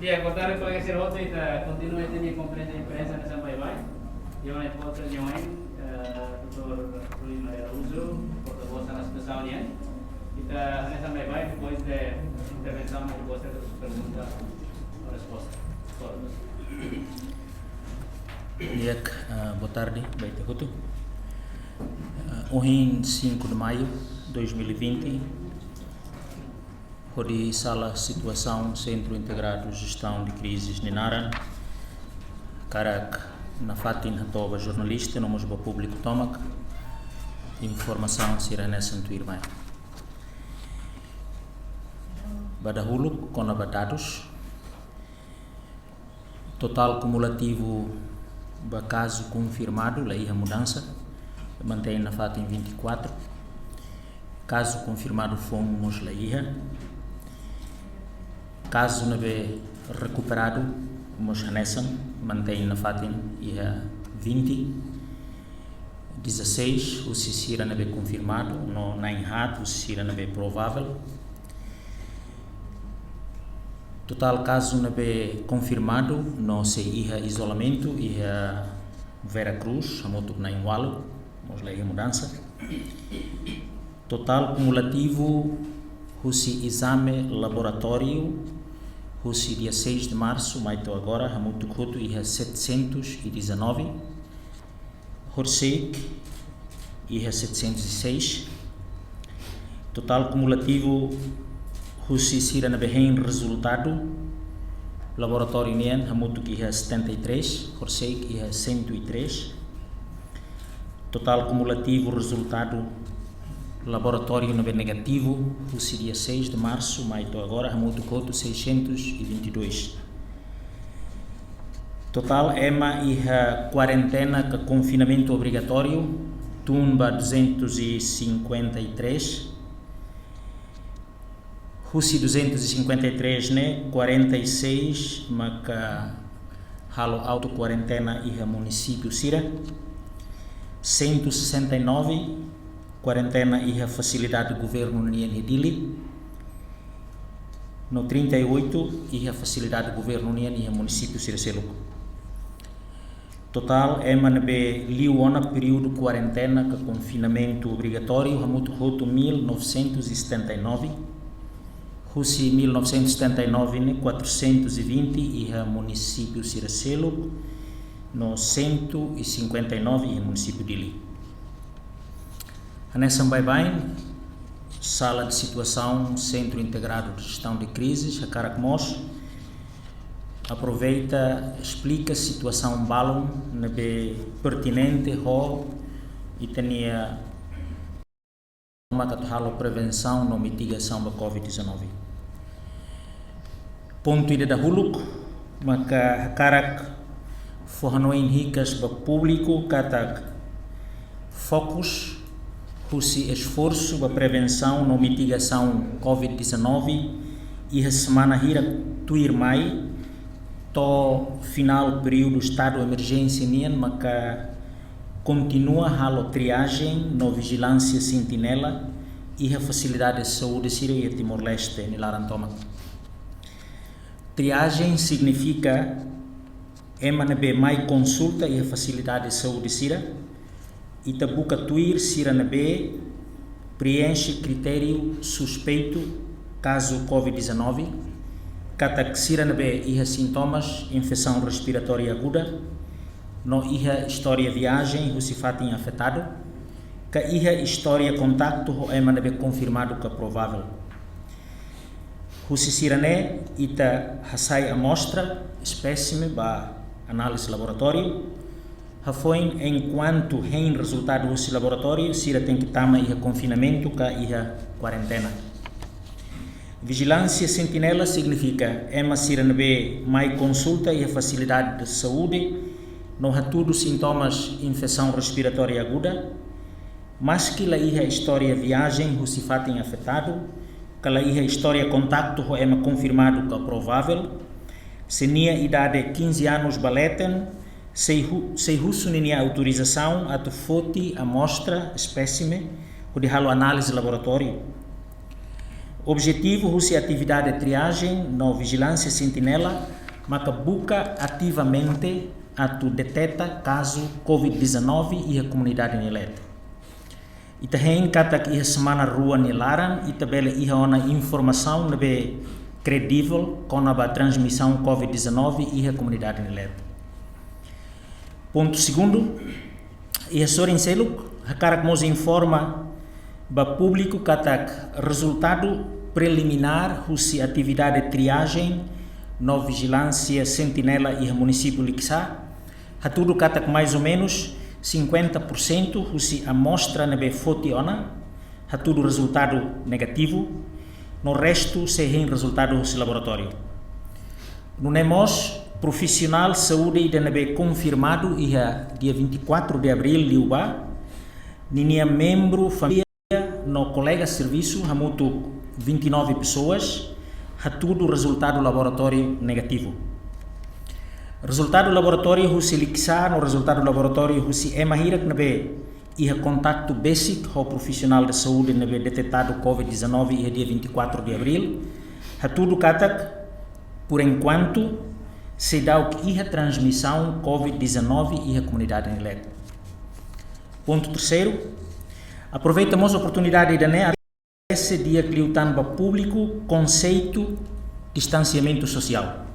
Bien, contarle para que se vote y continúe teniendo conferencia de prensa en San Bye. Yo me puedo traer Dr. Luis María Araújo, portavoz de la Associação União. E en San Bye, depois de intervenção, eu vou fazer as perguntas ou respostas. Todos. Boa tarde, Baita Ruto. Hoje, 5 de maio de 2020, onde sala situação Centro Integrado de Gestão de Crises Ninaran, Carak, na Fatin Hatoba, jornalista, no Museu Público Tomac, informação Sirene Santuir Mai. Badahulu, com abadados, total cumulativo do caso confirmado, lá a mudança, mantém na Fatin 24, caso confirmado fomos lá caso não é recuperado, mantém na Fatin 20, 16, o Sisira não é confirmado, não é errado, o Sisira não é provável. Total caso não é confirmado, não se ia isolamento, ia Vera Cruz, a moto na Inwalo, vamos lá a mudança. Total cumulativo, o exame laboratório, o dia 6 de março, mas agora, a moto coto ia 719, Horsek ia 706. Total cumulativo, o Sira na Behém resultado, laboratório Nien, a moto ia 73, Horsek ia 103. Total cumulativo resultado laboratório não é negativo, o dia 6 de março, mas agora a moto coto 622. Total EMA e a quarentena com confinamento obrigatório, tumba 253. Russi 253, né? 46, mas halo auto quarentena e a município Sira. 169, quarentena e a facilidade do governo Nien Dili. No 38, e a facilidade do governo Nien e a município Sira Seluco. Total, MNB Liuona, período de quarentena com confinamento obrigatório, Hamuto Roto 1979. Russi 1979, né, 420 e a município Siracelo, no 159 e a município de Li. Nessa Bye, sala de situação, Centro Integrado de Gestão de Crises, a Caracmos, aproveita, explica a situação balão, pertinente, e tinha uma prevenção e mitigação da Covid-19. Ponto ida da huluk, maka karak fornoin ricas para público, katak fokus, husi esforço para prevenção e mitigação Covid-19 e a semana hira tuir mai, to final período estado de emergência nien, maka continua a triagem no vigilância sentinela e a facilidade de saúde Síria e Timor-Leste em Larantoma. Triagem significa MNB mais consulta e a facilidade de saúde Síria e tabuca tuir Síria NB preenche critério suspeito caso Covid-19, cata Síria NB e sintomas infecção respiratória aguda, no iha história viagem o se fatem afetado, que iha história contacto o MNB confirmado que é provável. O se sirane ita hasai amostra espécime ba análise laboratório, ha foi enquanto tem resultado do laboratório, sira tem que tama iha confinamento que iha quarentena. Vigilância sentinela significa ema sirane mais consulta e a facilidade de saúde, não há tudo sintomas infecção respiratória aguda, mas que lá a história viagem o se fatem afetado, que lá a história contacto é confirmado que é provável, se nia idade 15 anos baletem, se russo nia autorização a tu foti amostra espécime o de halo análise laboratório. objetivo husi atividade de triagem no vigilância sentinela, mas que busca ativamente a tu detecta caso COVID-19 e a comunidade nilete. E também kata que a semana rua nilaran e também ia uma informação nebe credível com a transmissão COVID-19 e a comunidade nilete. Ponto segundo, e a Sorin Seluk, a cara que nos informa para público kata resultado preliminar husi atividade de triagem no vigilância sentinela e a município Lixá, a tudo kata que mais ou menos 50% husi amostra nebe fotiona, a tudo resultado negativo, no resto se tem resultado husi laboratório. No nemos profissional saúde de nebe confirmado e a dia 24 de abril liuba, ninha membro família no colega serviço hamutu 29 pessoas, a tudo resultado laboratório negativo. Resultado laboratório husi lixa no resultado laboratório husi emahira que nebe e contacto basic ao profissional de saúde nebe detectado COVID-19 e dia 24 de abril. A tudo katak por enquanto se dá o que a transmissão COVID-19 e a comunidade nilete. Ponto terceiro, aproveitamos a oportunidade de esse dia cliutan para público conceito distanciamento social.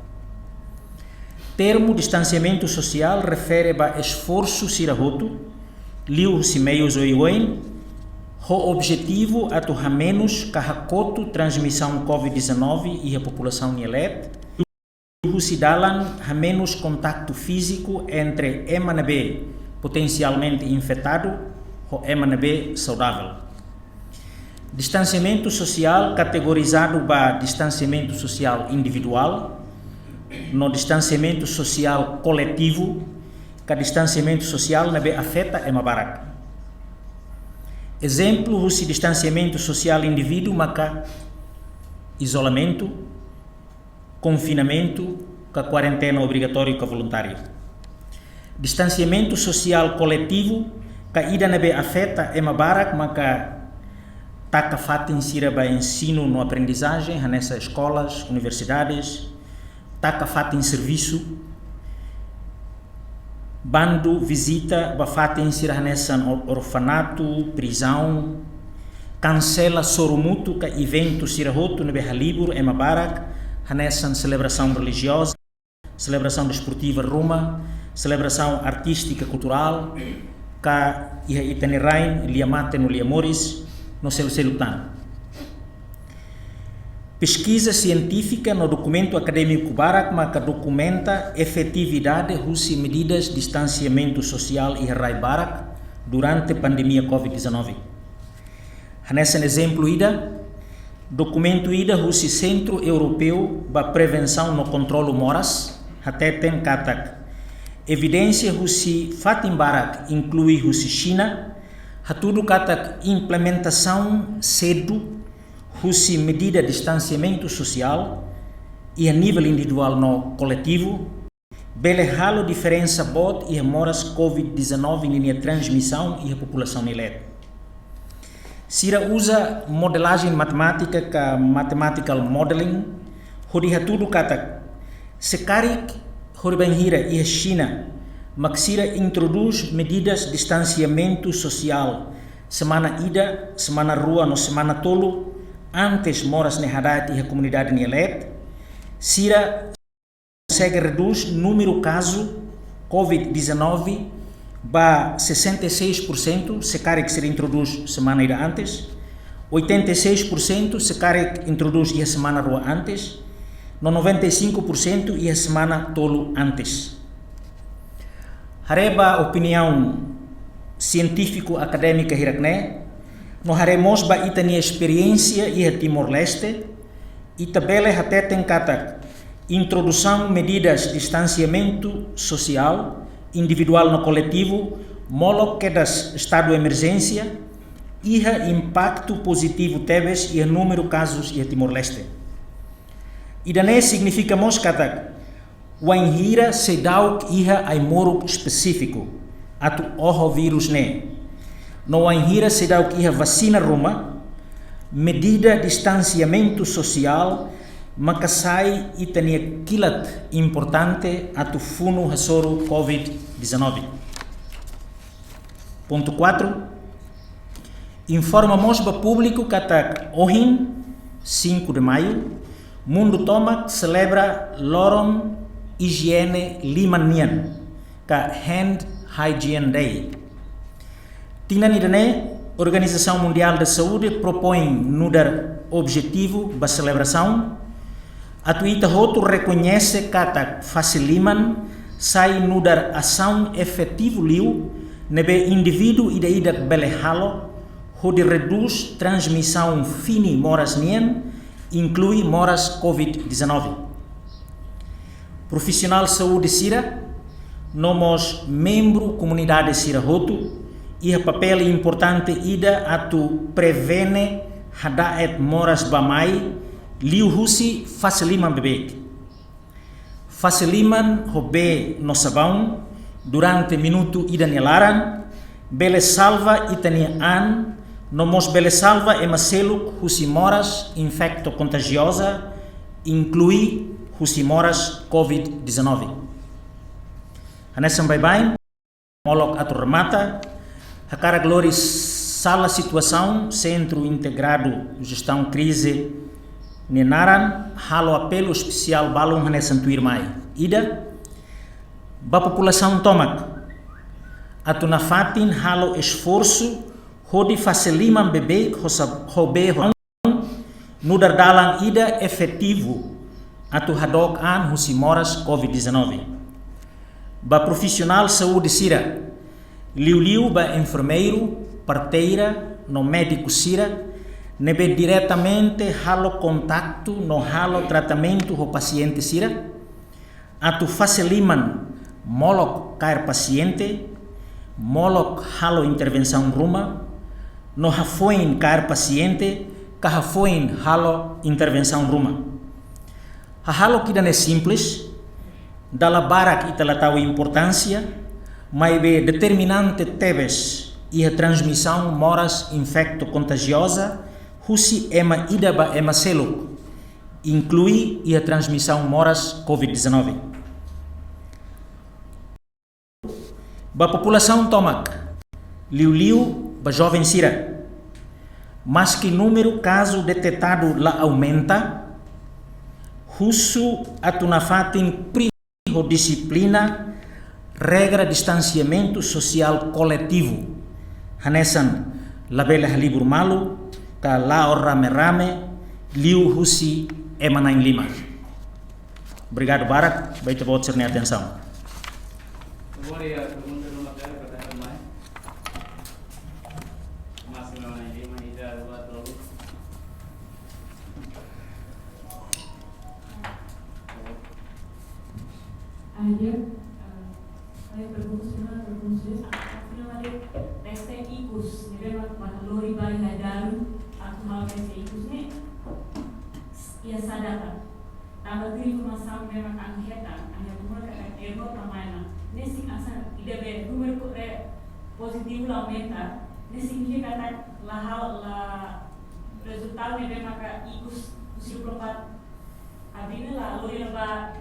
Termo distanciamento social refere a esforço sirahoto, liu si meios oiwen, o objetivo a tu menos carracoto transmissão COVID-19 e a população nielet, liu si dalan a menos contato físico entre MNB potencialmente infectado ou MNB saudável. Distanciamento social categorizado para distanciamento social individual, no distanciamento social coletivo, que distanciamento social nebe afeta é mabarak. Exemplo, o distanciamento social indivíduo, maca isolamento, confinamento, que quarentena obrigatório que voluntário. Distanciamento social coletivo, que ida nebe afeta é mabarak, maca taca fatin sira ba ensino no aprendizagem, nessas escolas, universidades, taca fatin serviço, bando visita ba fatin sira nessa orfanato, prisão, cancela sorumuto ka evento sira roto nebe halibur ema barak, nessa celebração religiosa, celebração desportiva Roma, celebração artística cultural, ka itanirain liamate no liamoris, no seu celutan. Pesquisa científica no documento acadêmico Barak, que documenta efetividade husi medidas de distanciamento social e rai Barak durante a pandemia COVID-19. Nesse exemplo ida, documento ida husi Centro Europeu para Prevenção no Controlo Moras, até tem katak. Evidência husi Fatim Barak inclui husi China, tudo katak implementação cedo, husi medida de distanciamento social e a nível individual no coletivo, bele halo diferença bot e a moras COVID-19 em linha transmissão e a população nilet. Sira usa modelagem matemática ka mathematical modeling, hori tudo katak sekarik hori banhira e a China, Maxira introduz medidas de distanciamento social semana ida, semana rua no semana tolo, antes moras nehadat e a comunidade nielet, Sira consegue reduz número caso COVID-19 para 66%, se cara que se introduz semana ida antes, 86% se cara que introduz e a semana rua antes, no 95% e a semana tolo antes. Hareba opinião científico-acadêmica hirakne, no haremos ba itania experiência e a Timor-Leste, e tabela até tem katak introdução medidas de distanciamento social, individual no coletivo, molo que das estado de emergência, e a impacto positivo teves e a número de casos e a Timor-Leste. E daí significa mos katak Wainhira se dauk iha ai moruk específico atu oho vírus ne. No wainhira se dauk iha vacina Roma, medida de distanciamento social, makasai e tenia kilat importante atu funu hasoro COVID-19. Ponto 4. Informamos para público que até hoje, 5 de maio, mundo toma celebra Loron Higiene Limanian, que Hand Hygiene Day. Tinanidane, Organização Mundial da Saúde propõe nudar objetivo da celebração. A tuita roto reconhece que a faciliman sai nudar ação efetivo liu nebe indivíduo e daí da belehalo onde reduz transmissão fini moras nien, inclui moras COVID-19. Profissional saúde Sira, nomos membro comunidade Sira Roto, e o papel importante ida a tu prevene hadaet moras bamai, liu husi faciliman bebek. Faciliman hobe no sabão, durante minuto ida nelaran, bele salva itania an, nomos bele salva e maseluk husi moras infecto contagiosa, inclui husi moras COVID-19. Hanesam bye-bye, molok atu remata, hakara gloris sala situação, Centro Integrado de Gestão Crise, nenaran, halo apelo especial balon hanesam tuir mai. Ida, ba população tomak, atu na fatin halo esforço, hodi faciliman bebê hobe nudar dalang ida efetivo atu hadok an husi moras COVID-19. Ba profissional saúde Sira, liu ba enfermeiro, parteira, no médico Sira, nebe diretamente halo contacto no halo tratamento ho paciente Sira, atu faciliman molok cair paciente, molok halo intervenção ruma, no hafoin cair paciente, kahafoin halo intervenção ruma. Halo que é simples, dala barak itala tahu importância, mas be determinante tebes e a transmissão moras infecto contagiosa, husi ema idaba ema seluk, inclui e a transmissão moras COVID-19. Ba população tomak, liu ba jovem Sira, mas que número caso detectado lá aumenta, husu atunafatin disciplina, regra distanciamento social coletivo. Hanesan labela halibur malu, ka la rame-rame, liu husi emanain lima. Obrigado, Barak. Baita vou ter atenção. Ayer, saya berfungsi, akhirnya teste ikus, jadi makalori bari hadaru, aku mau teste ikus ni, ia sadar. Kalau diri cuma sampai makan heta, hanya cuma kayak error tamainan. Nesi asal tidak ber, número positivo aumenta, nesi significa que la resultado ni maka ikus usil propat, abina la lori la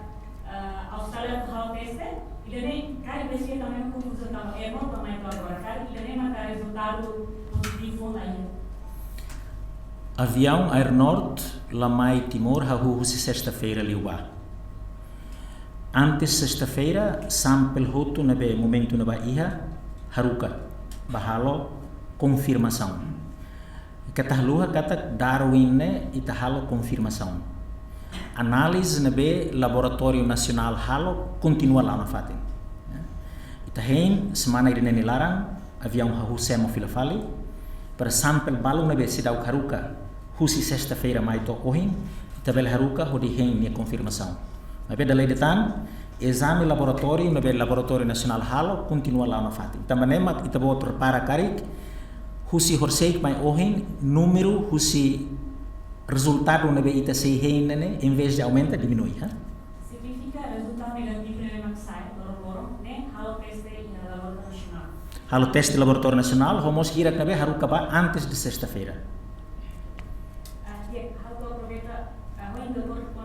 Australia hal teste, idane kari besi também como resultado erro também para agora, kari idane maka resultado positivo aí. Avião Air Nord, Lamai Timor, hahu se sexta-feira liuba. Antes sexta-feira, sampel hotu nabe momento na Bahia, haruka, bahalo confirmação. Katahluha kata Darwin ne itahalo confirmação. Análise nabe laboratório nacional halo continua lá na fatin. Itahen semana ide neni larang avião hahu semo filafali para sampel balong nabe sidau haruka husi sexta-feira mai to ohin itabel haruka hodi hen ni confirmação. Nabe dalai detan exame laboratório nabe laboratório nacional halo continua lá na fatin. Tamanema itabo prepara karik husi horseik mai ohin número husi resultado nabe ita sei hein nene em vez de aumenta diminui, ha? Significa resultado negativo nele maksai loro ne halo teste laboratório nacional. Halo teste laboratório nacional, homos gira nabe haruka ba antes de sexta-feira.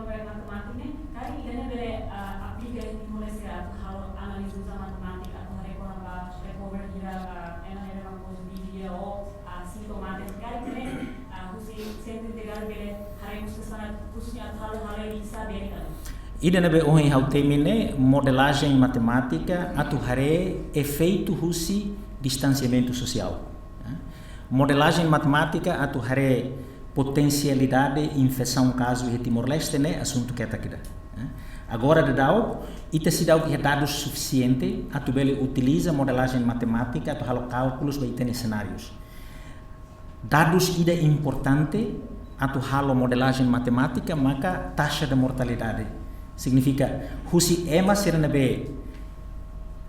proyek matematiknya, kali ini boleh aplikasi Indonesia hal analisis matematik atau recover kira era positif kira sintomatik kali ini khusus centro integral boleh harus kesana khususnya hal-hal yang bisa berikan. Ida nabe ohin hau temine modelagem matemática atuhare efeito husi distanciamento social. Modelagem matemática atuhare potencialidade infecção caso em Timor-Leste né assunto que está aqui. Agora de dau ita se dau que dados suficiente atubele utiliza modelagem matemática atu halo cálculos vai ter cenários. Dados ida importante atu halo modelagem matemática maka taxa de mortalidade. Significa, husi ema ser nabe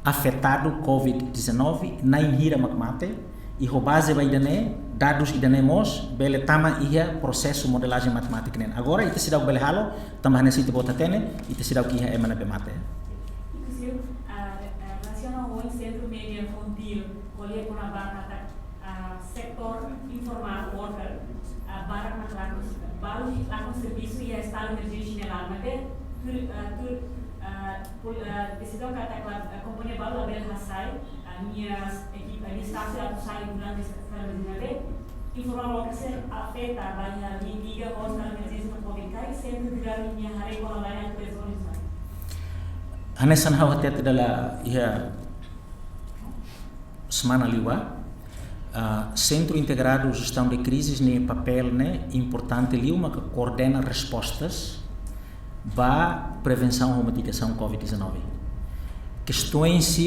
afetado COVID-19 na inhira makmate e o base vai dane dados idane mos bele tama ia processo modelagem matemática nen. Agora ite se dá o bele halo tambah nesse te bota tene ite se dá o que ia ema nabe mate. Inclusive, nacional o centro média fontil colher por a barra sector informal worker barra na classe baru lakukan serviço e estado emergência geral mas decisão que a companhia baru abel hasai minha equipe a staff ela sai durante essa caminhada informal que se afeta banyak liga hospital emergência no covid kai sempre digari minha hari kalau banyak presonisa Hanesan hau hatet adalah ia semana liwa Centro Integrado de Gestão de Crises ne papel né importante liuma que coordena respostas para prevenção e mitigação COVID-19. Questões